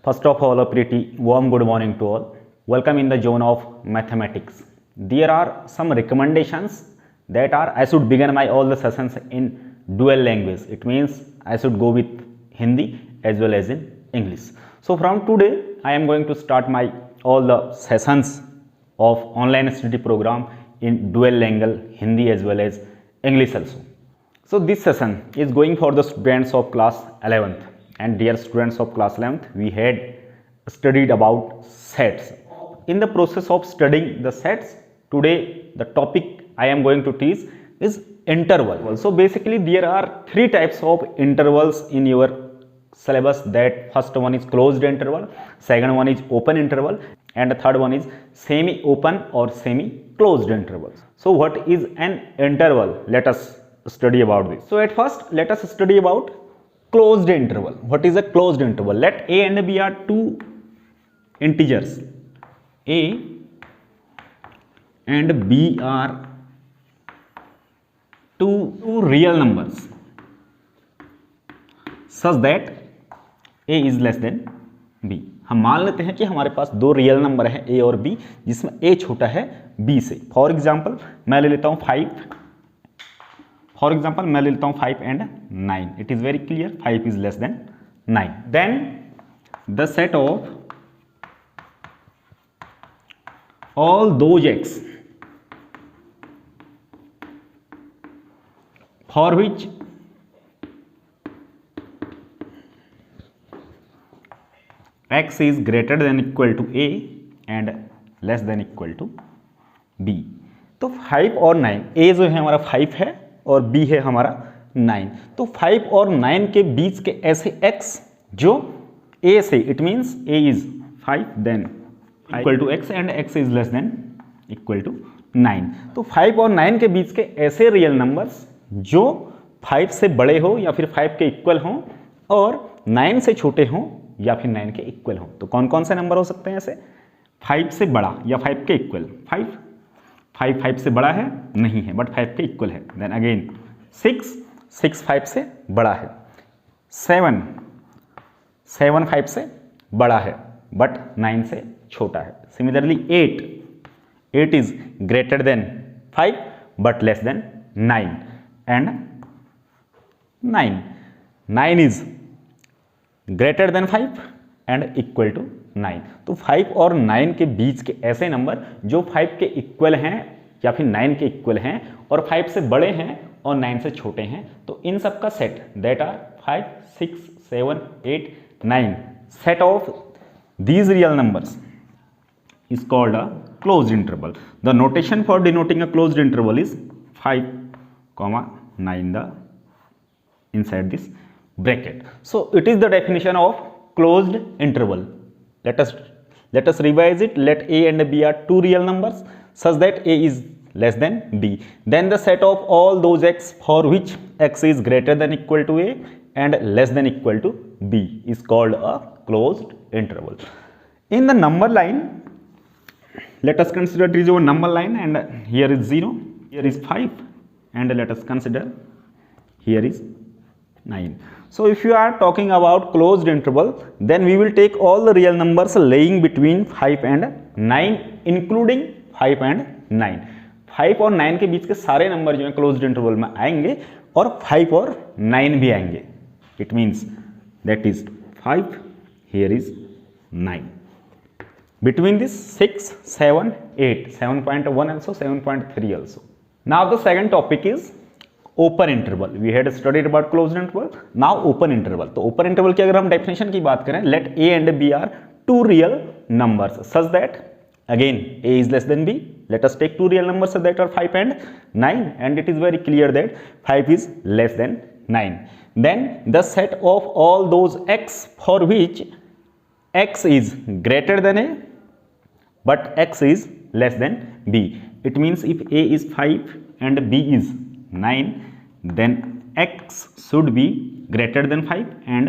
First of all, a pretty warm good morning to all. Welcome in the zone of mathematics. There are some recommendations that are I should begin my all the sessions in dual language. It means I should go with Hindi as well as in English. So from today, I am going to start my all the sessions of online study program in dual language Hindi as well as English also. So this session is going for the students of class 11th, and dear students of class 11th, we had studied about sets. In the process of studying the sets, today the topic I am going to teach is interval. So basically there are three types of intervals in your syllabus. That first one is closed interval, second one is open interval, and the third one is semi open or semi closed intervals. So what is an interval? Let us study about this. So at first let us study about closed interval. What is a closed interval? Let a and b are two integers. A and b are two real numbers such that a is less than b. हम मान लेते हैं कि हमारे पास दो real number है a और b, जिसमें a छोटा है b से. फॉर एग्जाम्पल मैं ले लेता हूं 5 and 9. It is very clear, 5 is less than 9. Then the set of all those x for which x is greater than equal to a and less than equal to b. तो 5 और 9, a जो है हमारा 5 है और b है हमारा 9. तो 5 और 9 के बीच के ऐसे x जो a से, it means a is 5 then equal to x and x is less than equal to 9. तो 5 और 9 के बीच के ऐसे रियल नंबर्स जो 5 से बड़े हो या फिर 5 के इक्वल हो और 9 से छोटे हो या फिर 9 के इक्वल हो. तो कौन कौन से नंबर हो सकते हैं ऐसे? 5 से बड़ा या 5 के इक्वल. 5 से बड़ा है नहीं है, बट 5 के इक्वल है. देन अगेन 6 5 से बड़ा है. 7 5 से बड़ा है बट 9 से छोटा है. Similarly 8 is greater than 5 but less than 9 and 9 is greater than 5 and equal to 9. तो 5 और 9 के बीच के ऐसे नंबर जो 5 के इक्वल हैं या फिर 9 के इक्वल हैं और 5 से बड़े हैं और 9 से छोटे हैं, तो इन सब का set that are 5 6 7 8 9 set of these real numbers is called a closed interval. The notation for denoting a closed interval is 5 comma 9 the inside this bracket. So it is the definition of closed interval. Let us revise it. Let a and b are two real numbers such that a is less than b. Then the set of all those x for which x is greater than equal to a and less than equal to b is called a closed interval. In the number line, let us consider there is a number line and here is 0, here is 5, and let us consider here is 9. So if you are talking about closed interval, then we will take all the real numbers laying between 5 and 9 including 5 and 9. 5 और 9 के बीच के सारे number जो है closed interval में आएंगे और 5 और 9 भी आएंगे. It means that is 5, here is 9. Between this 6 7 8 7.1 also 7.3 also. Now the second topic is open interval. We had studied about closed interval. Now open interval. तो open interval की अगर हम definition की बात करें, let a and b are two real numbers such that again a is less than b. Let us take two real numbers that are 5 and 9, and it is very clear that 5 is less than 9. Then the set of all those x for which x is greater than a but x is less than b. It means if a is 5 and b is 9, then x should be greater than 5 and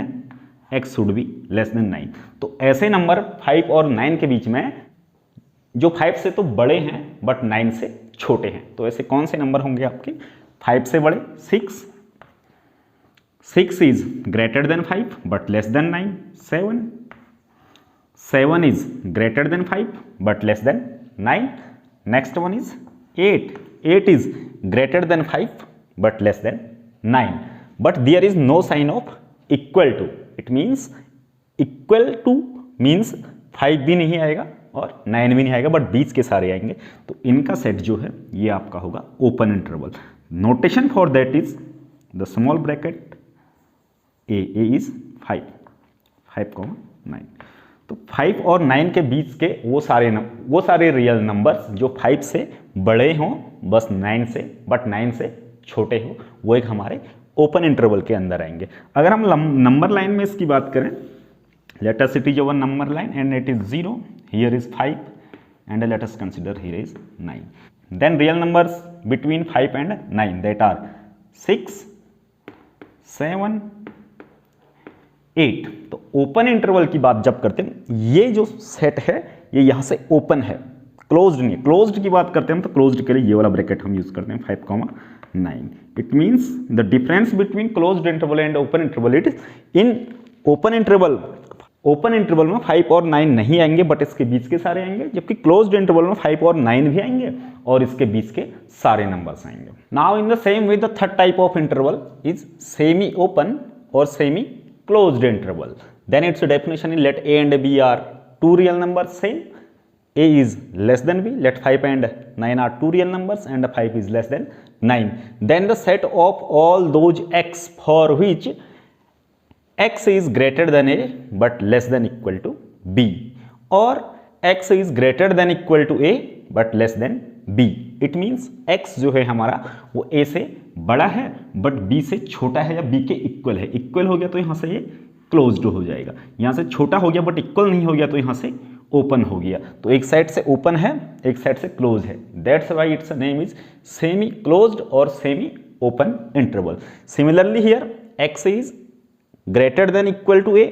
x should be less than 9. तो ऐसे number 5 और 9 के बीच में जो 5 से तो बड़े हैं बट 9 से छोटे हैं, तो ऐसे कौन से नंबर होंगे आपके? 5 से बड़े 6 is greater than 5 but less than 9, 7 7 is greater than 5 but less than 9. Next one is 8. 8 is greater than 5 but less than 9. But there is no sign of equal to. It means equal to means 5 भी नहीं आएगा और 9 भी नहीं आएगा, but बीच के सारे आएंगे। तो इनका सेट जो है ये आपका होगा open interval. Notation for that is the small bracket A is 5,9। तो 5 और 9 के बीच के वो सारे रियल नंबर्स जो 5 से बड़े हों बस 9 से, बट 9 से छोटे हो, वो एक हमारे ओपन इंटरवल के अंदर आएंगे। अगर हम नंबर लाइन में इसकी बात करें, let us it is our number line and it is 0, here is 5 and let us consider here is 9। Then real numbers between 5 and 9 that are 6, 7, 8। तो ओपन इंटरवल की बात जब करते हैं, ये जो सेट है ये यहाँ से ओपन है, क्लोज्ड नहीं है। क्लोज्ड की बात करते हैं तो क्लोज्ड के लिए ये वाला ब्रैकेट हम यूज करते हैं 5,9। It means the difference between closed interval and open interval it in open interval में 5 और 9 नहीं आएंगे बट इसके बीच के सारे आएंगे, जबकि क्लोज्ड इंटरवल में 5 और 9 भी आएंगे और इसके बीच के सारे नंबर्स आएंगे। Now in the same way the third type of interval is semi open और semi closed interval. Then its definition is let a and b are two real numbers same, a is less than b, let 5 and 9 are two real numbers and 5 is less than 9. Then the set of all those x for which x is greater than a but less than equal to b, or x is greater than equal to a but less than b. It means x जो है हमारा वो a से बड़ा है but b से छोटा है या b के इक्वल है। इक्वल हो गया तो यहाँ से ये क्लोज्ड हो जाएगा, यहाँ से छोटा हो गया बट इक्वल नहीं हो गया तो यहाँ से ओपन हो गया। तो एक साइड से ओपन है, एक साइड से क्लोज है, that's why its name is semi closed और semi open interval. Similarly here x is greater than equal to a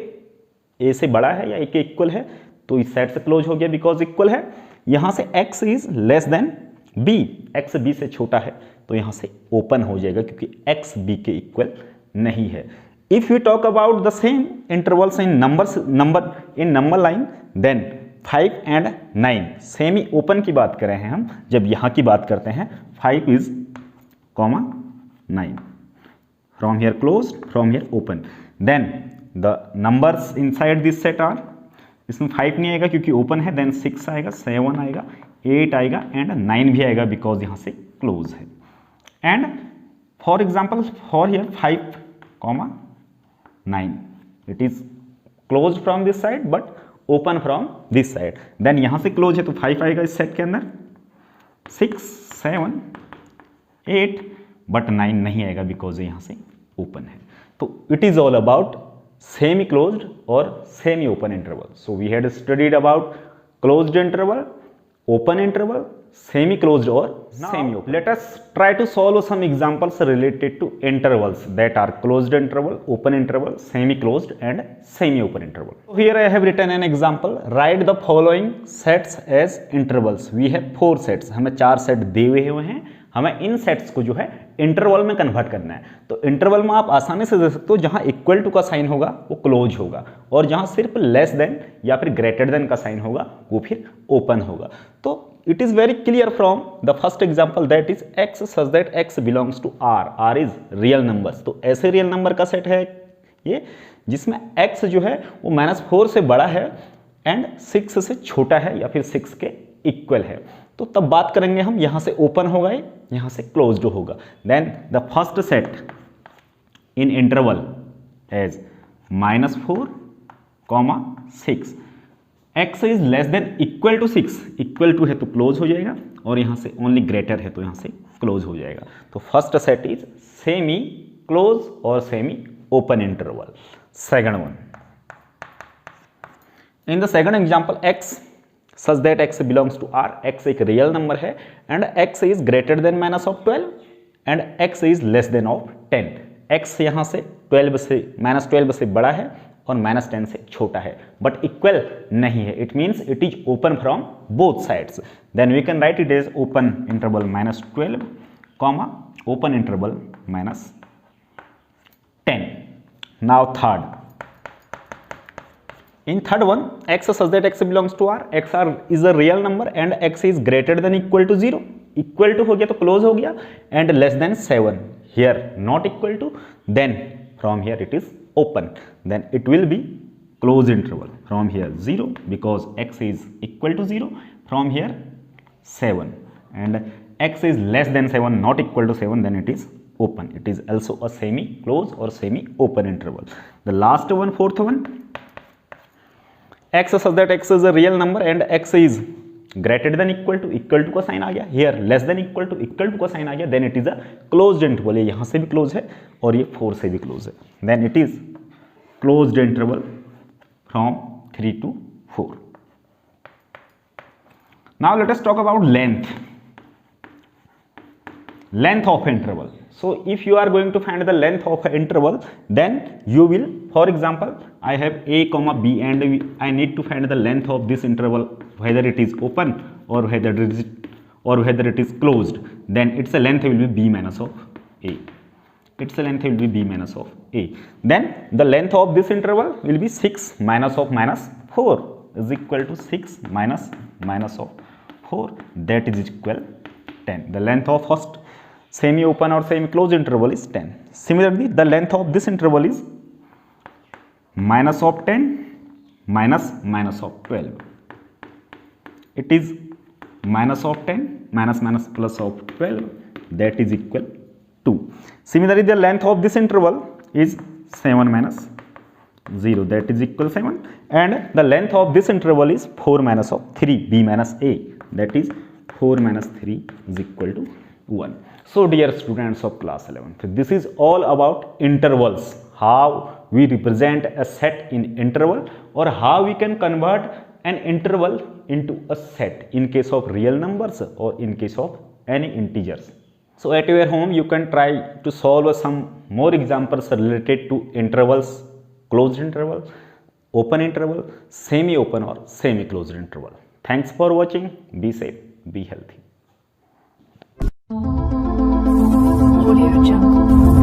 से बड़ा है या a के इक्वल है तो इस साइड से क्लोज हो गया बिकॉज इक्वल है। यहाँ से x is less then b, x b से छोटा है तो यहाँ से ओपन हो जाएगा क्योंकि x b के इक्वल नहीं है। If you talk about the same intervals in number line then 5 and 9 semi open की बात करें हैं हम, जब यहाँ की बात करते हैं 5 is 9 from here close from here open, then the numbers inside this set are, इसमें 5 नहीं आएगा क्योंकि ओपन है, देन 6 आएगा, 7 आएगा, 8 आएगा एंड 9 भी आएगा बिकॉज यहाँ से क्लोज है। And for example for here 5,9 it is close from this side but open from this side, then यहाँ से क्लोज है तो 5 आएगा इस सेट के अंदर, 6, 7, 8 बट 9 नहीं आएगा बिकॉज यहाँ से ओपन है। तो it is all about semi closed और semi open interval. So we had studied about closed interval, open interval, semi closed or semi open. Let us try to solve some examples related to intervals that are closed interval, open interval, semi closed and semi open interval. So here I have written an example. Write the following sets as intervals. We have 4 sets. हमें 4 set दिए हुए हैं, हमें इन sets को जो है interval में convert करना है। तो इंटरवल में आप आसानी से दे सकते हो, जहां इक्वल टू का साइन होगा वो क्लोज होगा और जहां सिर्फ लेस देन या फिर ग्रेटर देन का साइन होगा वो फिर ओपन होगा। तो it is very clear from the first example that is x such that x belongs to r is real numbers. तो ऐसे रियल नंबर का सेट है ये जिसमें x जो है वो -4 से बड़ा है एंड 6 से छोटा है या फिर 6 के इक्वल है। तो तब बात करेंगे हम, यहां से ओपन होगा, यहां से क्लोज्ड होगा। Then the first set in interval as -4, 6, x is less than equal to 6, equal to है तो क्लोज हो जाएगा और यहां से ओनली ग्रेटर है तो यहां से क्लोज हो जाएगा। तो first set is semi close और semi open interval. Second one, in the second example x such that x belongs to r, x एक रियल नंबर है and x is greater than -12 and x is less than of 10। x यहां से 12 से -12 से बड़ा है और -10 से छोटा है बट इक्वल नहीं है। It means it is open from both sides. Then we can write it as open interval -12, open interval -10। Now third, In third one, x such that x belongs to R, x R is a real number and x is greater than equal to 0. Equal to हो गया तो close हो गया, and less than 7. Here not equal to, then from here it is open. Then it will be closed interval. From here 0 because x is equal to 0. From here 7, and x is less than 7, not equal to 7, then it is open. It is also a semi-closed or semi-open interval. The last one, fourth one, x such that x is a real number and x is greater than equal to का sign आ गया, here less than equal to का sign आ गया, then it is a closed interval. ये यहाँ से भी close है और ये 4 से भी क्लोज है, then it is closed interval from 3 to 4. Now let us talk about length of interval. So if you are going to find the length of an interval, then you will, for example, I have a comma b and I need to find the length of this interval, whether it is open or whether it is closed. Then its length will be b minus of a. Its length will be b minus of a. Then the length of this interval will be 6 minus of minus 4 is equal to 6 minus of 4, that is equal 10. The length of first semi-open or semi-closed interval is 10. Similarly, the length of this interval is minus of 10 minus of 12. It is minus of 10 minus plus of 12, that is equal to. Similarly, the length of this interval is 7 minus 0, that is equal 7, and the length of this interval is 4 minus of 3, b minus a, that is 4 minus 3 is equal to 1. So dear students of class 11th, this is all about intervals, how we represent a set in interval or how we can convert an interval into a set in case of real numbers or in case of any integers. So at your home you can try to solve some more examples related to intervals, closed interval, open interval, semi-open or semi-closed interval. Thanks for watching. Be safe, be healthy. Audio Jungle.